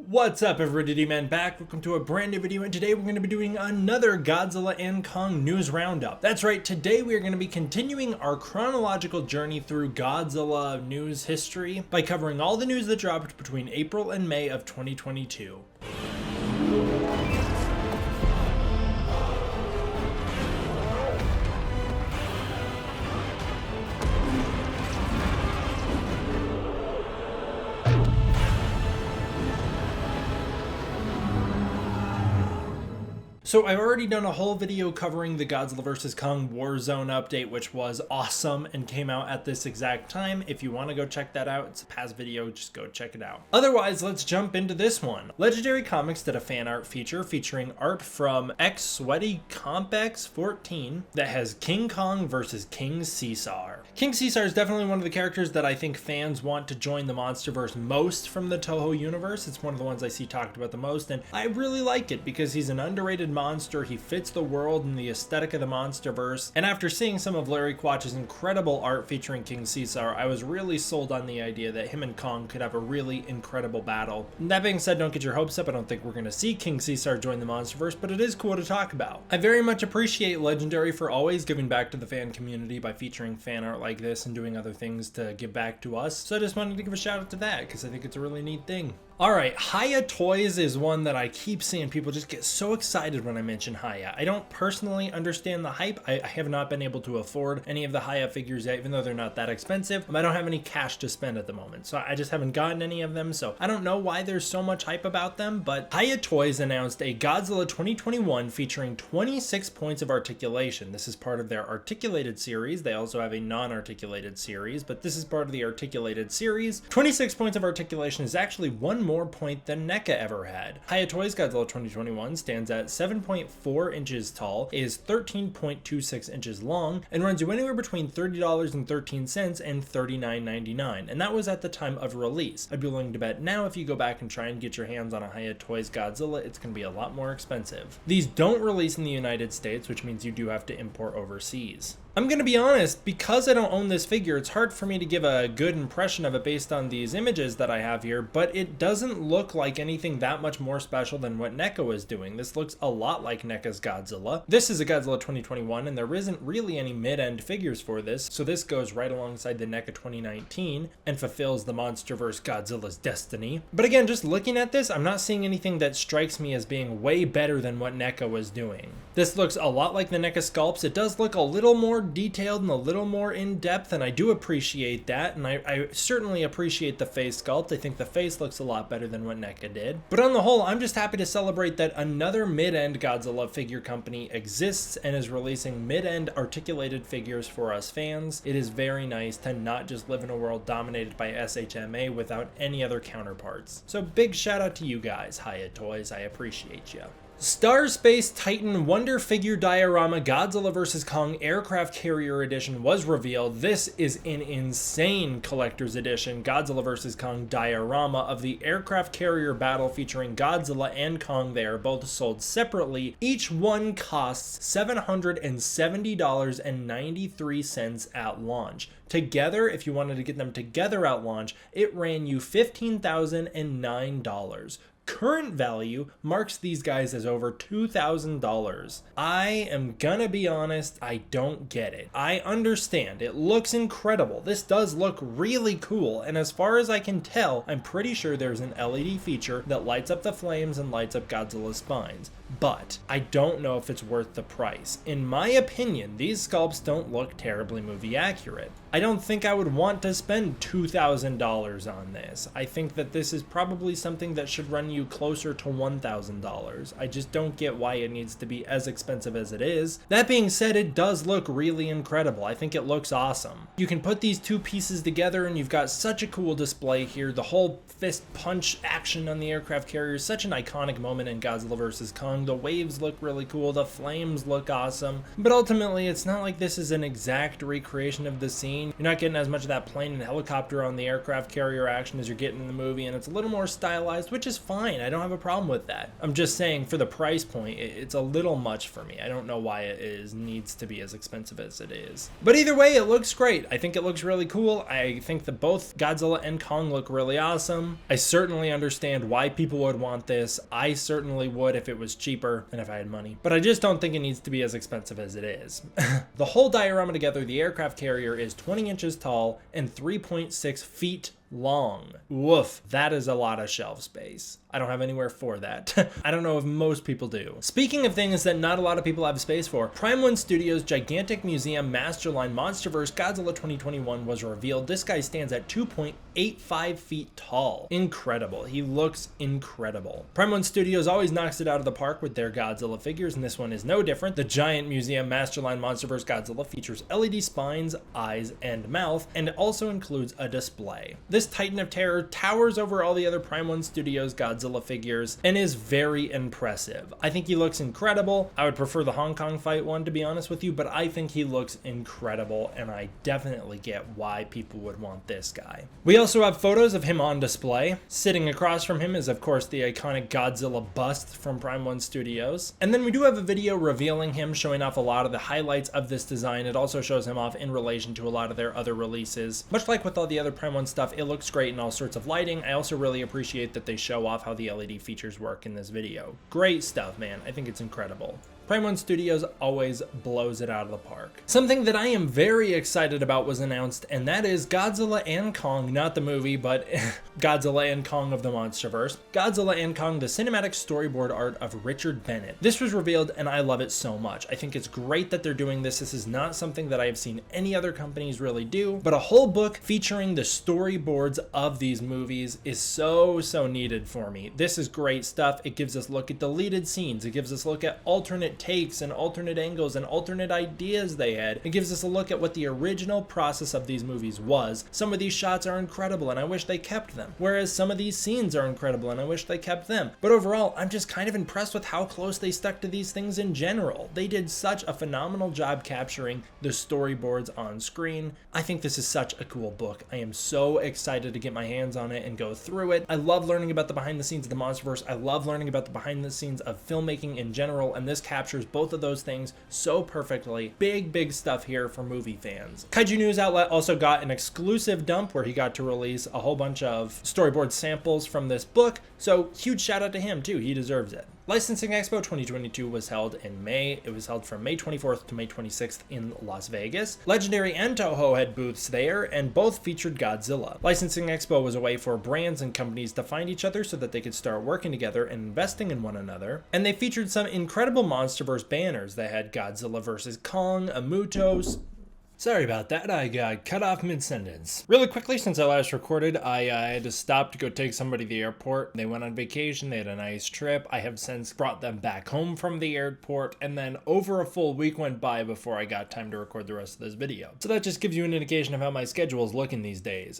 What's up everybody, D-Man back. Welcome to a brand new video, and today we're going to be doing another Godzilla and Kong news roundup. That's right, today we are going to be continuing our chronological journey through Godzilla news history by covering all the news that dropped between April and May of 2022. So I've already done a whole video covering the Godzilla vs. Kong Warzone update, which was awesome and came out at this exact time. If you want to go check that out, it's a past video, just go check it out. Otherwise, let's jump into this one. Legendary Comics did a fan art feature featuring art from X Sweaty Compex 14 that has King Kong versus King Caesar. King Caesar is definitely one of the characters that I think fans want to join the MonsterVerse most from the Toho universe. It's one of the ones I see talked about the most, and I really like it because he's an underrated monster. He fits the world and the aesthetic of the MonsterVerse, and after seeing some of Larry Quatch's incredible art featuring King Caesar, I was really sold on the idea that him and Kong could have a really incredible battle. And that being said, don't get your hopes up. I don't think we're going to see King Caesar join the MonsterVerse, but it is cool to talk about. I very much appreciate Legendary for always giving back to the fan community by featuring fan art like this and doing other things to give back to us, so I just wanted to give a shout out to that because I think it's a really neat thing. Alright, Hiya Toys is one that I keep seeing people just get so excited when I mention Hiya. I don't personally understand the hype. I have not been able to afford any of the Hiya figures yet, even though they're not that expensive. I don't have any cash to spend at the moment, so I just haven't gotten any of them, so I don't know why there's so much hype about them, but Hiya Toys announced a Godzilla 2021 featuring 26 points of articulation. This is part of their articulated series. They also have a non-articulated series, but this is part of the articulated series. 26 points of articulation is actually one more point than NECA ever had. Hiya Toys Godzilla 2021 stands at 7.4 inches tall, is 13.26 inches long, and runs you anywhere between $30.13 and $39.99, and that was at the time of release. I'd be willing to bet now if you go back and try and get your hands on a Hiya Toys Godzilla, it's going to be a lot more expensive. These don't release in the United States, which means you do have to import overseas. I'm gonna be honest, because I don't own this figure, it's hard for me to give a good impression of it based on these images that I have here, but it doesn't look like anything that much more special than what NECA was doing. This looks a lot like NECA's Godzilla. This is a Godzilla 2021, and there isn't really any mid-end figures for this, so this goes right alongside the NECA 2019 and fulfills the MonsterVerse Godzilla's destiny. But again, just looking at this, I'm not seeing anything that strikes me as being way better than what NECA was doing. This looks a lot like the NECA sculpts. It does look a little more detailed and a little more in-depth, and I do appreciate that, and I certainly appreciate the face sculpt. I think the face looks a lot better than what NECA did. But on the whole, I'm just happy to celebrate that another mid-end Godzilla figure company exists and is releasing mid-end articulated figures for us fans. It is very nice to not just live in a world dominated by SHMA without any other counterparts. So big shout out to you guys, Hiya Toys. I appreciate you. Star Space Titan Wonder Figure Diorama Godzilla vs. Kong Aircraft Carrier Edition was revealed. This is an insane collector's edition Godzilla vs. Kong diorama of the aircraft carrier battle featuring Godzilla and Kong. They are both sold separately. Each one costs $770.93 at launch. Together, if you wanted to get them together at launch, it ran you $15,009. Current value marks these guys as over $2,000. I am gonna be honest, I don't get it. I understand, it looks incredible. This does look really cool, and as far as I can tell, I'm pretty sure there's an LED feature that lights up the flames and lights up Godzilla's spines. But I don't know if it's worth the price. In my opinion, these sculpts don't look terribly movie accurate. I don't think I would want to spend $2,000 on this. I think that this is probably something that should run you closer to $1,000. I just don't get why it needs to be as expensive as it is. That being said, it does look really incredible. I think it looks awesome. You can put these two pieces together and you've got such a cool display here. The whole fist punch action on the aircraft carrier is such an iconic moment in Godzilla vs. Kong. Kong. The waves look really cool, the flames look awesome, but ultimately it's not like this is an exact recreation of the scene. You're not getting as much of that plane and helicopter on the aircraft carrier action as you're getting in the movie, and it's a little more stylized, which is fine. I don't have a problem with that. I'm just saying, for the price point, it's a little much for me. I don't know why it needs to be as expensive as it is. But either way, it looks great. I think it looks really cool. I think that both Godzilla and Kong look really awesome. I certainly understand why people would want this. I certainly would if it was cheaper and if I had money. But I just don't think it needs to be as expensive as it is. The whole diorama together, the aircraft carrier is 20 inches tall and 3.6 feet long. Woof, that is a lot of shelf space. I don't have anywhere for that. I don't know if most people do. Speaking of things that not a lot of people have space for, Prime 1 Studios' gigantic museum Masterline MonsterVerse Godzilla 2021 was revealed. This guy stands at 2.85 feet tall. Incredible. He looks incredible. Prime 1 Studios always knocks it out of the park with their Godzilla figures, and this one is no different. The giant museum Masterline MonsterVerse Godzilla features LED spines, eyes, and mouth, and it also includes a display. This Titan of Terror towers over all the other Prime 1 Studios Godzilla figures and is very impressive. I think he looks incredible. I would prefer the Hong Kong fight one, to be honest with you, but I think he looks incredible, and I definitely get why people would want this guy. We also have photos of him on display. Sitting across from him is, of course, the iconic Godzilla bust from Prime 1 Studios. And then we do have a video revealing him, showing off a lot of the highlights of this design. It also shows him off in relation to a lot of their other releases. Much like with all the other Prime 1 stuff, it looks great in all sorts of lighting. I also really appreciate that they show off how the LED features work in this video. Great stuff, man. I think it's incredible. Prime 1 Studios always blows it out of the park. Something that I am very excited about was announced, and that is Godzilla and Kong, not the movie, but Godzilla and Kong of the MonsterVerse. Godzilla and Kong, the cinematic storyboard art of Richard Bennett. This was revealed, and I love it so much. I think it's great that they're doing this. This is not something that I have seen any other companies really do, but a whole book featuring the storyboards of these movies is so needed for me. This is great stuff. It gives us a look at deleted scenes. It gives us a look at alternate takes and alternate angles and alternate ideas they had. It gives us a look at what the original process of these movies was. Some of these shots are incredible and I wish they kept them, whereas some of these scenes are incredible and I wish they kept them. But overall, I'm just kind of impressed with how close they stuck to these things in general. They did such a phenomenal job capturing the storyboards on screen. I think this is such a cool book. I am so excited to get my hands on it and go through it. I love learning about the behind the scenes of the MonsterVerse. I love learning about the behind the scenes of filmmaking in general, and this captures both of those things so perfectly. Big stuff here for movie fans. Kaiju News Outlet also got an exclusive dump where he got to release a whole bunch of storyboard samples from this book, so huge shout out to him too. He deserves it. Licensing Expo 2022 was held in May. It was held from May 24th to May 26th in Las Vegas. Legendary and Toho had booths there, and both featured Godzilla. Licensing Expo was a way for brands and companies to find each other so that they could start working together and investing in one another. And they featured some incredible MonsterVerse banners that had Godzilla vs. Kong, Amutos. Sorry about that, I got cut off mid-sentence. Really quickly, since I last recorded, I had to stop to go take somebody to the airport. They went on vacation, they had a nice trip. I have since brought them back home from the airport, and then over a full week went by before I got time to record the rest of this video. So that just gives you an indication of how my schedule is looking these days.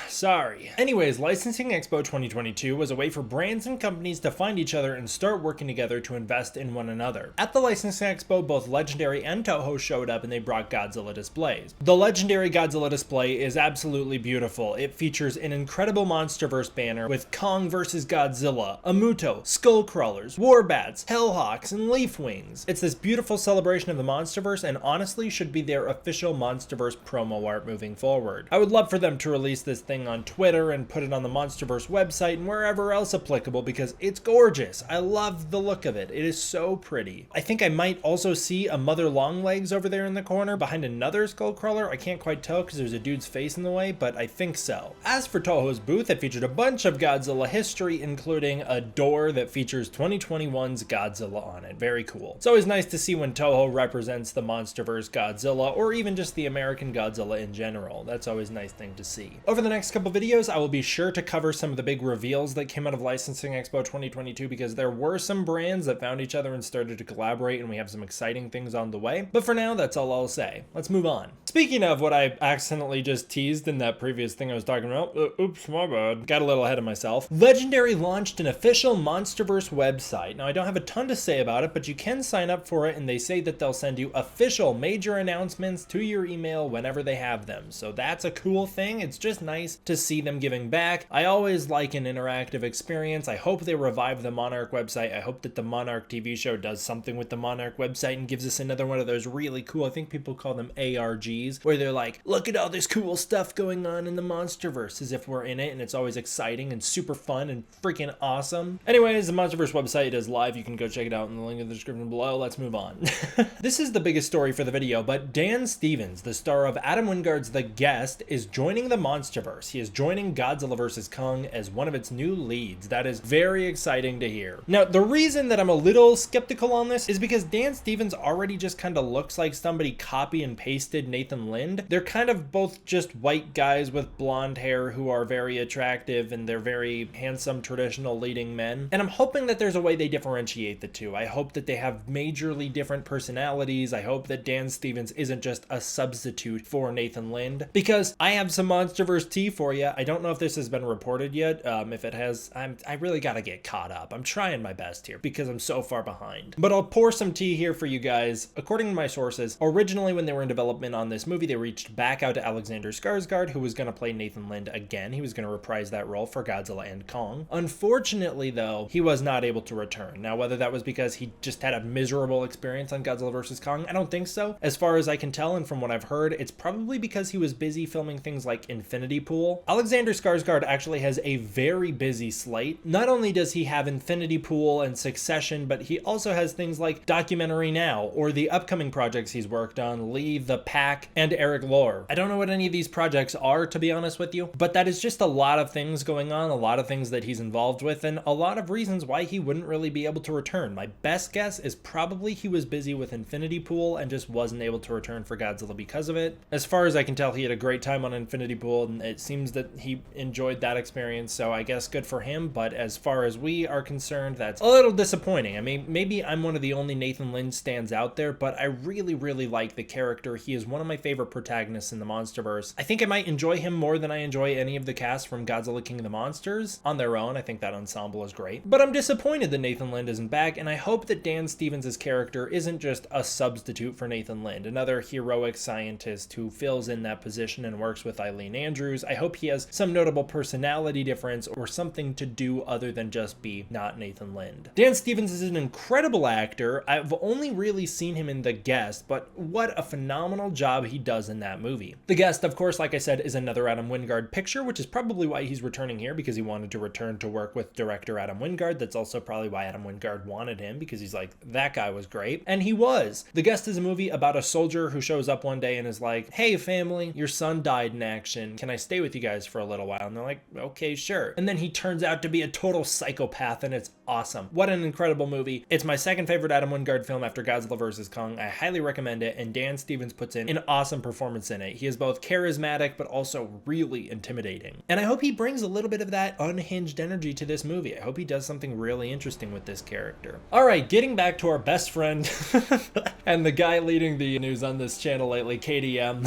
Sorry. Anyways, Licensing Expo 2022 was a way for brands and companies to find each other and start working together to invest in one another. At the Licensing Expo, both Legendary and Toho showed up and they brought Godzilla displays. The Legendary Godzilla display is absolutely beautiful. It features an incredible MonsterVerse banner with Kong vs. Godzilla, Amuto, Skullcrawlers, Warbats, Hellhawks, and Leafwings. It's this beautiful celebration of the MonsterVerse and honestly should be their official MonsterVerse promo art moving forward. I would love for them to release this thing on Twitter and put it on the MonsterVerse website and wherever else applicable because it's gorgeous. I love the look of it. It is so pretty. I think I might also see a Mother Longlegs over there in the corner behind another Skullcrawler. I can't quite tell because there's a dude's face in the way, but I think so. As for Toho's booth, it featured a bunch of Godzilla history, including a door that features 2021's Godzilla on it. Very cool. It's always nice to see when Toho represents the MonsterVerse Godzilla, or even just the American Godzilla in general. That's always a nice thing to see. Over the next couple videos, I will be sure to cover some of the big reveals that came out of Licensing Expo 2022 because there were some brands that found each other and started to collaborate, and we have some exciting things on the way. But for now, that's all I'll say. Let's move on. on. Speaking of what I accidentally just teased in that previous thing I was talking about, oops, my bad, got a little ahead of myself. Legendary launched an official MonsterVerse website. Now, I don't have a ton to say about it, but you can sign up for it, and they say that they'll send you official major announcements to your email whenever they have them. So that's a cool thing. It's just nice to see them giving back. I always like an interactive experience. I hope they revive the Monarch website. I hope that the Monarch TV show does something with the Monarch website and gives us another one of those really cool, I think people call them ARGs, where they're like, look at all this cool stuff going on in the MonsterVerse, as if we're in it, and it's always exciting and super fun and freaking awesome. Anyways, the MonsterVerse website is live. You can go check it out in the link in the description below. Let's move on. This is the biggest story for the video, but Dan Stevens, the star of Adam Wingard's The Guest, is joining the MonsterVerse. He is joining Godzilla vs. Kong as one of its new leads. That is very exciting to hear. Now, the reason that I'm a little skeptical on this is because Dan Stevens already just kind of looks like somebody copy and pasted Nathan Lind. They're kind of both just white guys with blonde hair who are very attractive, and they're very handsome traditional leading men. And I'm hoping that there's a way they differentiate the two. I hope that they have majorly different personalities. I hope that Dan Stevens isn't just a substitute for Nathan Lind, because I have some MonsterVerse tea for you. I don't know if this has been reported yet. If it has, I really gotta get caught up. I'm trying my best here because I'm so far behind. But I'll pour some tea here for you guys. According to my sources, originally when they were in development on this movie, they reached back out to Alexander Skarsgård, who was going to play Nathan Lind again. He was going to reprise that role for Godzilla and Kong. Unfortunately, though, he was not able to return. Now, whether that was because he just had a miserable experience on Godzilla vs. Kong, I don't think so. As far as I can tell, and from what I've heard, it's probably because he was busy filming things like Infinity Pool. Alexander Skarsgård actually has a very busy slate. Not only does he have Infinity Pool and Succession, but he also has things like Documentary Now, or the upcoming projects he's worked on, Lee, The Pack, and Eric Lore. I don't know what any of these projects are, to be honest with you, but that is just a lot of things going on, a lot of things that he's involved with, and a lot of reasons why he wouldn't really be able to return. My best guess is probably he was busy with Infinity Pool and just wasn't able to return for Godzilla because of it. As far as I can tell, he had a great time on Infinity Pool, and it seems that he enjoyed that experience, so I guess good for him, but as far as we are concerned, that's a little disappointing. I mean, maybe I'm one of the only Nathan Lind stands out there, but I really, really like the character. He is one of my favorite protagonists in the MonsterVerse. I think I might enjoy him more than I enjoy any of the cast from Godzilla King of the Monsters. On their own, I think that ensemble is great. But I'm disappointed that Nathan Lind isn't back, and I hope that Dan Stevens' character isn't just a substitute for Nathan Lind, another heroic scientist who fills in that position and works with Eileen Andrews. I hope he has some notable personality difference or something to do other than just be not Nathan Lind. Dan Stevens is an incredible actor. I've only really seen him in The Guest, but what a phenomenal job he does in that movie. The Guest, of course, like I said, is another Adam Wingard picture, which is probably why he's returning here, because he wanted to return to work with director Adam Wingard. That's also probably why Adam Wingard wanted him, because he's like, that guy was great. And he was. The Guest is a movie about a soldier who shows up one day and is like, hey family, your son died in action. Can I stay with you guys for a little while? And they're like, okay, sure. And then he turns out to be a total psychopath, and it's awesome. What an incredible movie. It's my second favorite Adam Wingard film after Godzilla vs. Kong. I highly recommend it, and Dan Stevens puts in an awesome performance in it. He is both charismatic but also really intimidating. And I hope he brings a little bit of that unhinged energy to this movie. I hope he does something really interesting with this character. All right, getting back to our best friend and the guy leading the news on this channel lately, KDM.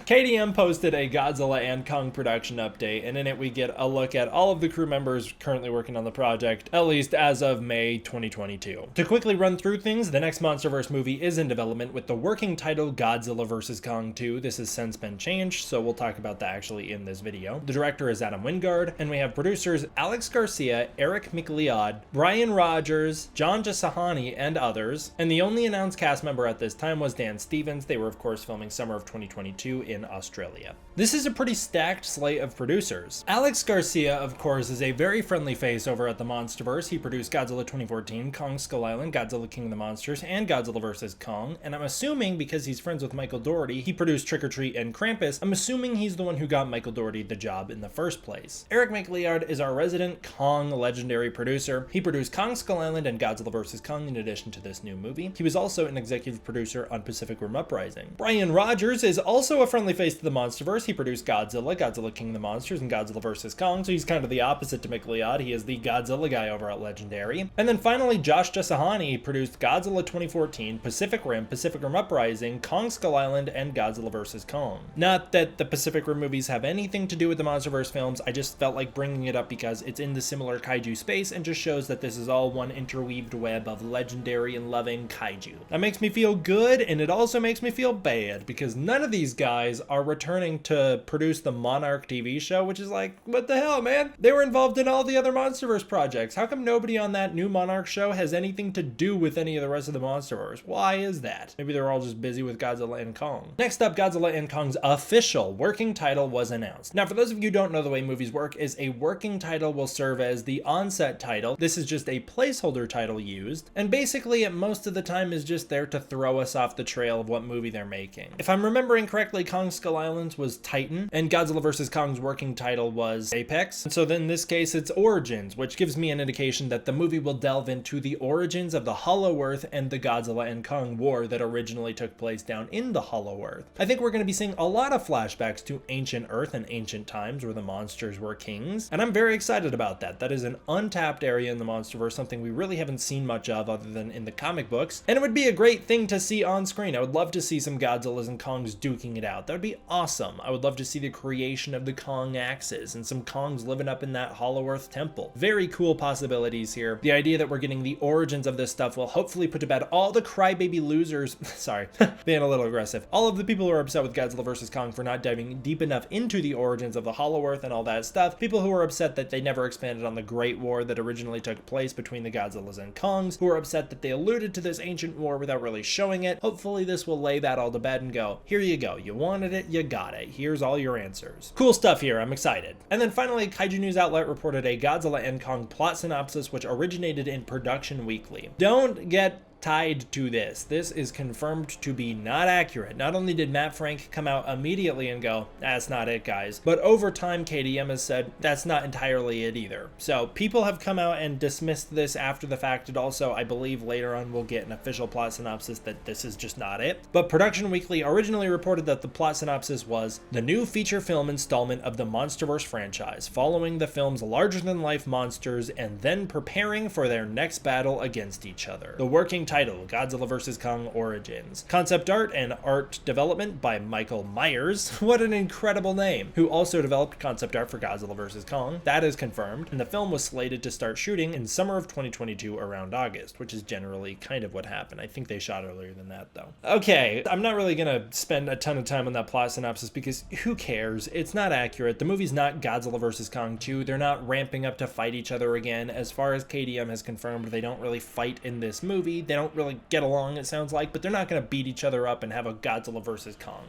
KDM posted a Godzilla and Kong production update, and in it we get a look at all of the crew members currently working on the project, at least as of May 2022. To quickly run through things, the next MonsterVerse movie is in development with the working title Godzilla vs. Kong 2. This has since been changed, so we'll talk about that actually in this video. The director is Adam Wingard, and we have producers Alex Garcia, Eric McLeod, Brian Rogers, John Jasahani, and others. And the only announced cast member at this time was Dan Stevens. They were of course filming summer of 2022 in Australia. This is a pretty stacked slate of producers. Alex Garcia, of course, is a very friendly face over at the MonsterVerse. He produced Godzilla 2014, Kong Skull Island, Godzilla King of the Monsters, and Godzilla vs. Kong. And I'm assuming because he's friends with Michael Dougherty, he produced Trick or Treat and Krampus. I'm assuming he's the one who got Michael Dougherty the job in the first place. Eric McLeod is our resident Kong legendary producer. He produced Kong Skull Island and Godzilla vs. Kong in addition to this new movie. He was also an executive producer on Pacific Rim Uprising. Brian Rogers is also a friendly face to the MonsterVerse. He produced Godzilla, Godzilla King of the Monsters, and Godzilla vs. Kong, so he's kind of the opposite to McLeod. He is the Godzilla guy over at Legendary. And then finally, Josh Jasahani produced Godzilla 2014, Pacific Rim Uprising, Kong Skull Island, Island and Godzilla vs. Kong. Not that the Pacific Rim movies have anything to do with the MonsterVerse films, I just felt like bringing it up because it's in the similar kaiju space and just shows that this is all one interweaved web of legendary and loving kaiju. That makes me feel good, and it also makes me feel bad because none of these guys are returning to produce the Monarch TV show, which is like, what the hell, man? They were involved in all the other MonsterVerse projects. How come nobody on that new Monarch show has anything to do with any of the rest of the MonsterVerse? Why is that? Maybe they're all just busy with Godzilla and Kong. Next up, Godzilla and Kong's official working title was announced. Now, for those of you who don't know the way movies work, is a working title will serve as the onset title. This is just a placeholder title used, and basically it most of the time is just there to throw us off the trail of what movie they're making. If I'm remembering correctly, Kong Skull Island was Titan, and Godzilla vs. Kong's working title was Apex. And so then in this case, it's Origins, which gives me an indication that the movie will delve into the origins of the Hollow Earth and the Godzilla and Kong war that originally took place down in the Hollow Earth. I think we're going to be seeing a lot of flashbacks to ancient Earth and ancient times where the monsters were kings, and I'm very excited about that. That is an untapped area in the MonsterVerse, something we really haven't seen much of other than in the comic books, and it would be a great thing to see on screen. I would love to see some Godzillas and Kongs duking it out. That would be awesome. I would love to see the creation of the Kong axes and some Kongs living up in that Hollow Earth temple. Very cool possibilities here. The idea that we're getting the origins of this stuff will hopefully put to bed all the crybaby losers, sorry, being a little aggressive, all of the people who are upset with Godzilla vs. Kong for not diving deep enough into the origins of the Hollow Earth and all that stuff, people who are upset that they never expanded on the Great War that originally took place between the Godzillas and Kongs, who are upset that they alluded to this ancient war without really showing it. Hopefully this will lay that all to bed and go, here you go, you wanted it, you got it, here's all your answers. Cool stuff here, I'm excited. And then finally, Kaiju News Outlet reported a Godzilla and Kong plot synopsis which originated in Production Weekly. Don't get tied to this. This is confirmed to be not accurate. Not only did Matt Frank come out immediately and go, that's not it, guys, but over time KDM has said that's not entirely it either. So people have come out and dismissed this after the fact, and also I believe later on we'll get an official plot synopsis that this is just not it. But Production Weekly originally reported that the plot synopsis was the new feature film installment of the MonsterVerse franchise, following the film's larger-than-life monsters and then preparing for their next battle against each other. The working title, Godzilla vs. Kong Origins. Concept art and art development by Michael Myers. What an incredible name. Who also developed concept art for Godzilla vs. Kong. That is confirmed. And the film was slated to start shooting in summer of 2022 around August, which is generally kind of what happened. I think they shot earlier than that though. Okay, I'm not really gonna spend a ton of time on that plot synopsis because who cares? It's not accurate. The movie's not Godzilla vs. Kong 2. They're not ramping up to fight each other again. As far as KDM has confirmed, they don't really fight in this movie. They don't really get along, it sounds like, but they're not going to beat each other up and have a Godzilla versus Kong.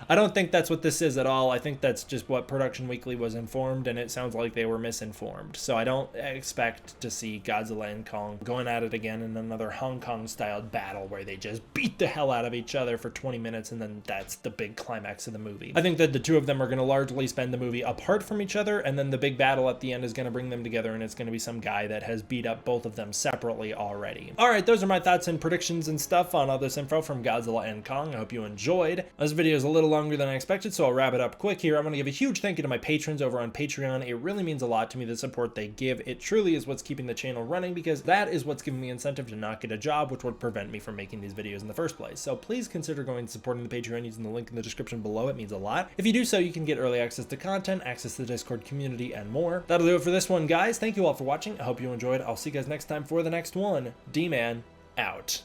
I don't think that's what this is at all. I think that's just what Production Weekly was informed, and it sounds like they were misinformed. So I don't expect to see Godzilla and Kong going at it again in another Hong Kong-styled battle where they just beat the hell out of each other for 20 minutes and then that's the big climax of the movie. I think that the two of them are going to largely spend the movie apart from each other, and then the big battle at the end is going to bring them together, and it's going to be some guy that has beat up both of them separately already. Alright, those are my thoughts and predictions and stuff on all this info from Godzilla and Kong. I hope you enjoyed. This video is a little longer than I expected, so I'll wrap it up quick here. I want to give a huge thank you to my patrons over on Patreon. It really means a lot to me, the support they give. It truly is what's keeping the channel running, because that is what's giving me incentive to not get a job, which would prevent me from making these videos in the first place. So please consider going and supporting the Patreon using the link in the description below. It means a lot. If you do so, you can get early access to content, access to the Discord community, and more. That'll do it for this one, guys. Thank you all for watching. I hope you enjoyed. I'll see you guys next time for the next one. D-Man out.